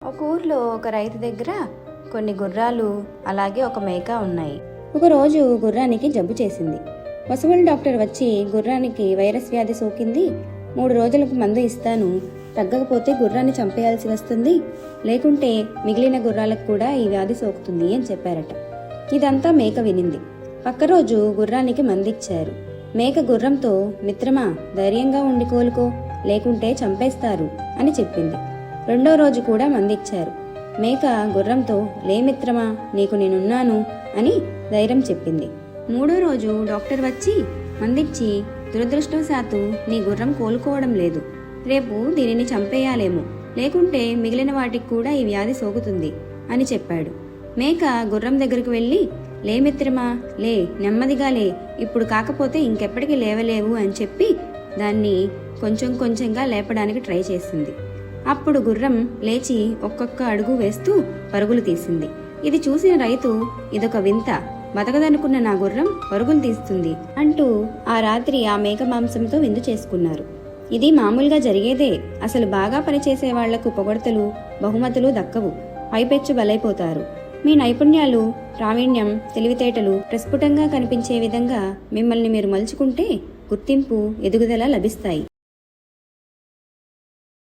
ఒక ఊర్లో ఒక రైతు దగ్గర కొన్ని గుర్రాలు అలాగే ఒక మేక ఉన్నాయి. ఒకరోజు గుర్రానికి జబ్బు చేసింది. పశువుల డాక్టర్ వచ్చి గుర్రానికి వైరస్ వ్యాధి సోకింది, 3 రోజులకు మందు ఇస్తాను, తగ్గకపోతే గుర్రాన్ని చంపేయాల్సి వస్తుంది, లేకుంటే మిగిలిన గుర్రాలకు కూడా ఈ వ్యాధి సోకుతుంది అని చెప్పారట. ఇదంతా మేక వినింది. పక్క రోజు గుర్రానికి మందిచ్చారు. మేక గుర్రంతో, మిత్రమా ధైర్యంగా ఉండి కోలుకో, లేకుంటే చంపేస్తారు అని చెప్పింది. 2వ రోజు కూడా మందిచ్చారు. మేక గుర్రంతో, లే మిత్రమా నీకు నేనున్నాను అని ధైర్యం చెప్పింది. 3వ రోజు డాక్టర్ వచ్చి మందిచ్చి, దురదృష్టవశాత్తు నీ గుర్రం కోలుకోవడం లేదు, రేపు దీనిని చంపేయాలేమో, లేకుంటే మిగిలిన వాటికి కూడా ఈ వ్యాధి సోకుతుంది అని చెప్పాడు. మేక గుర్రం దగ్గరకు వెళ్ళి, లే మిత్రమా లే, నెమ్మదిగా లే, ఇప్పుడు కాకపోతే ఇంకెప్పటికీ లేవలేవు అని చెప్పి దాన్ని కొంచెం కొంచెంగా లేపడానికి ట్రై చేసింది. అప్పుడు గుర్రం లేచి ఒక్కొక్క అడుగు వేస్తూ పరుగులు తీసింది. ఇది చూసిన రైతు, ఇదొక వింత, బతకదనుకున్న నా గుర్రం పరుగులు తీస్తుంది అంటూ ఆ రాత్రి ఆ మేక మాంసంతో విందు చేసుకున్నారు. ఇది మామూలుగా జరిగేదే. అసలు బాగా పనిచేసే వాళ్లకు పొగడ్తలు, బహుమతులు దక్కవు, పైపెచ్చు బలైపోతారు. మీ నైపుణ్యాలు, ప్రావీణ్యం, తెలివితేటలు ప్రస్ఫుటంగా కనిపించే విధంగా మిమ్మల్ని మీరు మలుచుకుంటే గుర్తింపు, ఎదుగుదల లభిస్తాయి.